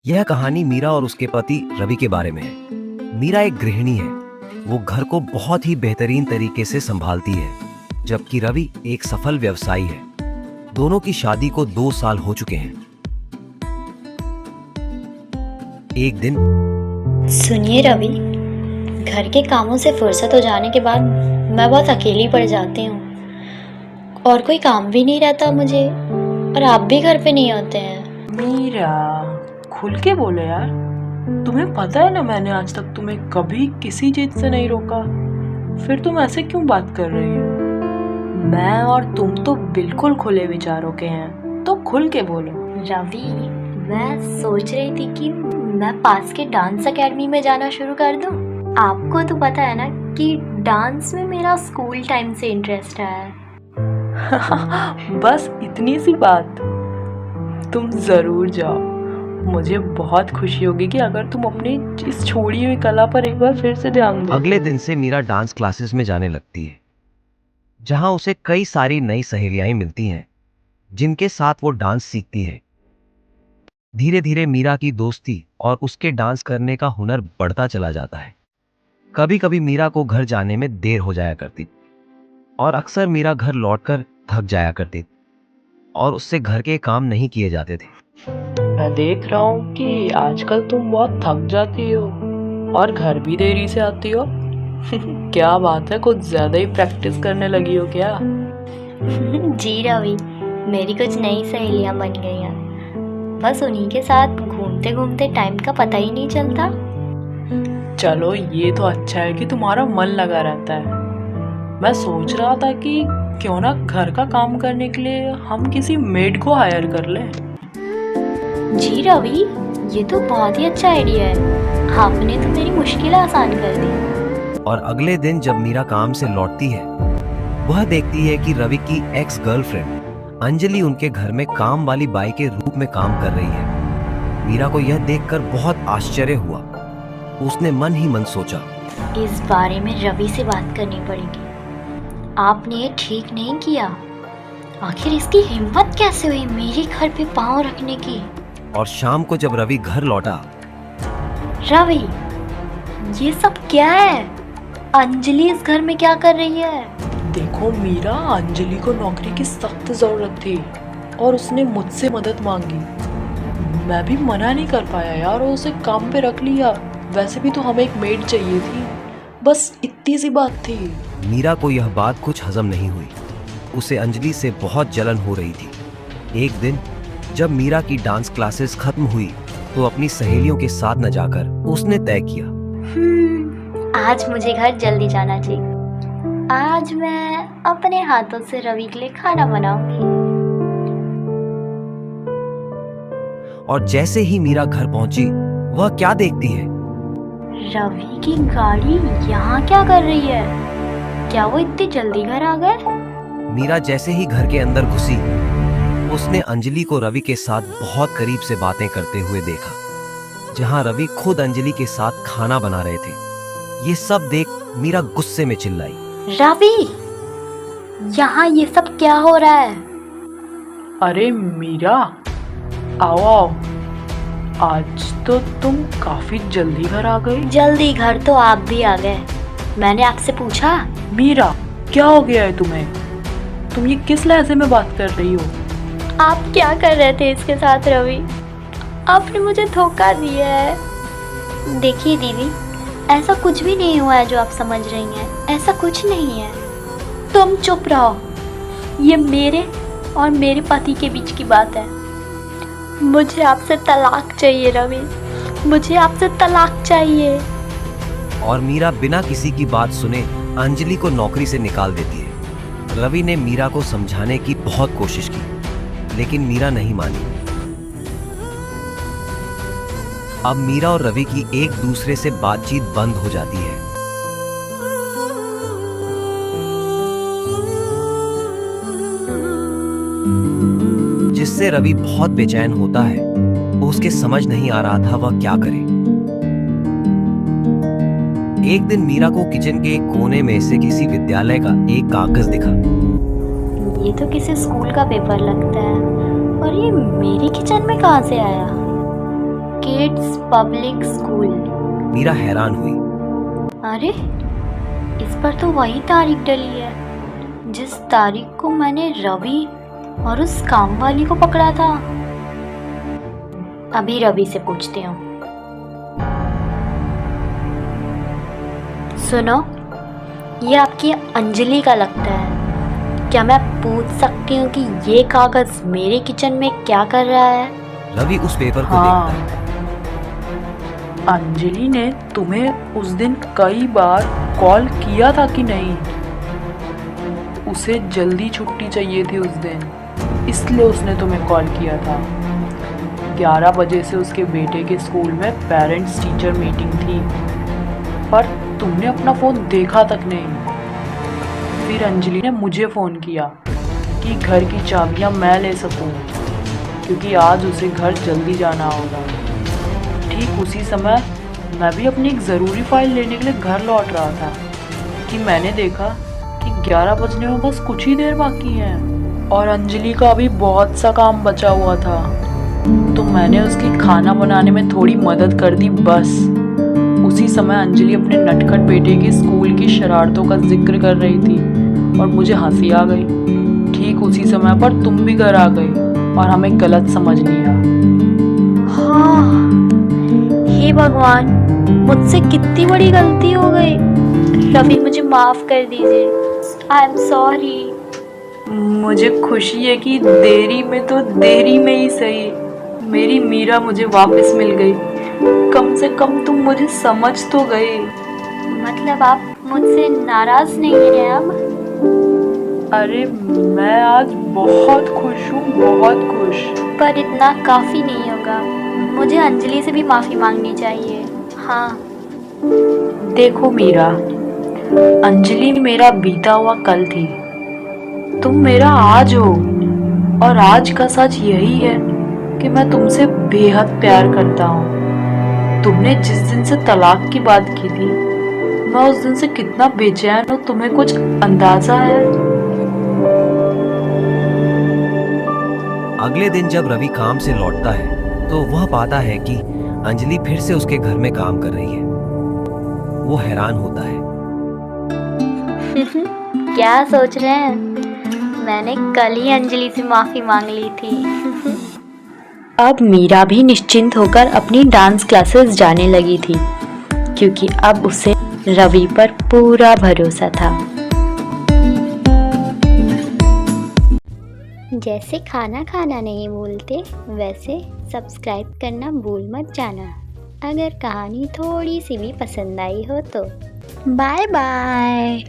यह कहानी मीरा और उसके पति रवि के बारे में है। मीरा एक गृहिणी है। वो घर को बहुत ही बेहतरीन तरीके से संभालती है, जबकि रवि एक सफल व्यवसायी है। दोनों की शादी को 2 साल हो चुके हैं। एक दिन, सुनिए रवि, घर के कामों से फुर्सत हो जाने के बाद मैं बहुत अकेली पड़ जाती हूँ और कोई काम भी नहीं रहता मुझे, और आप भी घर पे नहीं होते हैं। मीरा, खुल के बोलो यार। तुम्हें पता है ना, मैंने आज तक तुम्हें कभी किसी चीज से नहीं रोका, फिर तुम ऐसे क्यों बात कर रही हो? मैं और तुम तो बिल्कुल खुले विचारों के हैं, तो खुल के बोलो। रवि, मैं सोच रही थी कि मैं पास के डांस एकेडमी में जाना शुरू कर दूँ। आपको तो पता है ना कि डांस में मेरा स्कूल टाइम से इंटरेस्ट है। बस इतनी सी बात? तुम जरूर जाओ। मुझे बहुत खुशी होगी कि अगर तुम अपनी इस छोड़ी हुई कला पर एक बार फिर से ध्यान दो। अगले दिन से मीरा डांस क्लासेस में जाने लगती है, जहां उसे कई सारी नई सहेलियां मिलती हैं, जिनके साथ वो डांस सीखती है। धीरे धीरे मीरा की दोस्ती और उसके डांस करने का हुनर बढ़ता चला जाता है। कभी कभी मीरा को घर जाने में देर हो जाया करती और अक्सर मीरा घर लौटकर थक जाया करती और उससे घर के काम नहीं किए जाते थे। मैं देख रहा हूँ कि आजकल तुम बहुत थक जाती हो और घर भी देरी से आती हो। क्या बात है, कुछ ज्यादा ही प्रैक्टिस करने लगी हो क्या? जी रवि, मेरी कुछ नई सहेलियां बन गई हैं। बस उन्हीं के साथ घूमते घूमते टाइम का पता ही नहीं चलता। चलो, ये तो अच्छा है कि तुम्हारा मन लगा रहता है। मैं सोच रहा था कि क्यों ना घर का काम करने के लिए हम किसी मेड को हायर कर लें। जी रवि, ये तो बहुत ही अच्छा आइडिया है। आपने तो मेरी मुश्किल आसान कर दी। और अगले दिन जब मीरा काम से लौटती है, वह देखती है कि रवि की एक्स गर्लफ्रेंड अंजलि उनके घर में काम वाली बाई के रूप में काम कर रही है। मीरा को यह देखकर बहुत आश्चर्य हुआ। उसने मन ही मन सोचा, इस बारे में रवि से बात करनी पड़ेगी। आपने ये ठीक नहीं किया। आखिर इसकी हिम्मत कैसे हुई मेरे घर पे पाँव रखने की। और शाम को जब रवि घर लौटा, रवि, ये सब क्या है? अंजलि इस घर में क्या कर रही है? देखो मीरा, अंजलि को नौकरी की सख्त जरूरत थी और उसने मुझसे मदद मांगी। मैं भी मना नहीं कर पाया यार, और उसे काम पे रख लिया। वैसे भी तो हमें एक मेड चाहिए थी, बस इतनी सी बात थी। मीरा को यह बात कुछ हजम नहीं हुई। उसे अंजलि से बहुत जलन हो रही थी। एक दिन जब मीरा की डांस क्लासेस खत्म हुई, तो अपनी सहेलियों के साथ न जाकर उसने तय किया, आज मुझे घर जल्दी जाना चाहिए। आज मैं अपने हाथों से रवि के लिए खाना बनाऊंगी। और जैसे ही मीरा घर पहुंची, वह क्या देखती है? रवि की गाड़ी यहाँ क्या कर रही है? क्या वो इतनी जल्दी घर आ गए? मीरा जैसे ही घर के अंदर घुसी, उसने अंजलि को रवि के साथ बहुत करीब से बातें करते हुए देखा, जहां रवि खुद अंजलि के साथ खाना बना रहे थे। ये सब देख मीरा गुस्से में चिल्लाई, रवि, यहाँ ये सब क्या हो रहा है? अरे मीरा, आओ आओ, आज तो तुम काफी जल्दी घर आ गई। जल्दी घर तो आप भी आ गए। मैंने आपसे पूछा। मीरा, क्या हो गया है तुम्हें? तुम ये किस लहजे में बात कर रही हो? आप क्या कर रहे थे इसके साथ रवि? आपने मुझे धोखा दिया है। देखिए दीदी, ऐसा कुछ भी नहीं हुआ है जो आप समझ रही हैं। ऐसा कुछ नहीं है। तुम चुप रहो। ये मेरे और मेरे पति के बीच की बात है। मुझे आपसे तलाक चाहिए रवि, मुझे आपसे तलाक चाहिए। और मीरा बिना किसी की बात सुने अंजलि को नौकरी से निकाल देती है। रवि ने मीरा को समझाने की बहुत कोशिश की, लेकिन मीरा नहीं मानी। अब मीरा और रवि की एक दूसरे से बातचीत बंद हो जाती है। जिससे रवि बहुत बेचैन होता है। उसके समझ नहीं आ रहा था वह क्या करे। एक दिन मीरा को किचन के एक कोने में से किसी विद्यालय का एक कागज दिखा। ये तो किसी स्कूल का पेपर लगता है, और ये मेरी किचन में कहाँ से आया? Kids public school. मीरा हैरान हुई। अरे, इस पर तो वही तारीख डली है जिस तारीख को मैंने रवि और उस काम वाली को पकड़ा था। अभी रवि से पूछती हूँ। सुनो, ये आपकी अंजलि का लगता है। क्या मैं पूछ सकती हूँ कि ये कागज मेरे किचन में क्या कर रहा है? रवि उस पेपर को हाँ। देखता है। अंजलि ने तुम्हें उस दिन कई बार कॉल किया था कि नहीं? उसे जल्दी छुट्टी चाहिए थी उस दिन, इसलिए उसने तुम्हें कॉल किया था। 11 बजे से उसके बेटे के स्कूल में पेरेंट्स टीचर मीटिंग थी, पर तुमने अपना फ़ोन देखा तक नहीं। फिर अंजलि ने मुझे फ़ोन किया कि घर की चाबियां मैं ले सकूं, क्योंकि आज उसे घर जल्दी जाना होगा। ठीक उसी समय मैं भी अपनी एक ज़रूरी फ़ाइल लेने के लिए घर लौट रहा था कि मैंने देखा कि 11 बजने में बस कुछ ही देर बाकी है और अंजलि का अभी बहुत सा काम बचा हुआ था। तो मैंने उसकी खाना बनाने में थोड़ी मदद कर दी बस। उसी समय अंजलि अपने नटखट बेटे के स्कूल की शरारतों का जिक्र कर रही थी और मुझे हंसी आ गई। ठीक उसी समय पर तुम भी घर आ गई और हमें गलत समझ लिया। हाँ, हे भगवान, मुझसे कितनी बड़ी गलती हो गई। रवि, मुझे माफ कर दीजिए। I am sorry. मुझे खुशी है कि देरी में तो देरी में ही सही, मेरी मीरा मुझे वापस मिल गई। कम से कम तुम मुझे समझ तो गए। मतलब आप मुझसे नाराज नहीं हैं अब? अरे मैं आज बहुत खुश हूँ, बहुत खुश। पर इतना काफी नहीं होगा, मुझे अंजलि से भी माफी मांगनी चाहिए। हाँ। देखो मीरा, अंजलि मेरा बीता हुआ कल थी, तुम मेरा आज हो। और आज का सच यही है कि मैं तुमसे बेहद प्यार करता हूँ। तुमने जिस दिन से तलाक की बात की थी, मैं उस दिन से कितना बेचैन हूँ, तुम्हें कुछ अंदाजा है? अगले दिन जब रवि काम से लौटता है तो वह पाता है कि अंजलि फिर से उसके घर में काम कर रही है। वो हैरान होता है। क्या सोच रहे हैं? मैंने कल ही अंजलि से माफी मांग ली थी। अब मीरा भी निश्चिंत होकर अपनी डांस क्लासेस जाने लगी थी, क्योंकि अब उसे रवि पर पूरा भरोसा था। जैसे खाना खाना नहीं भूलते, वैसे सब्सक्राइब करना भूल मत जाना। अगर कहानी थोड़ी सी भी पसंद आई हो तो बाय बाय।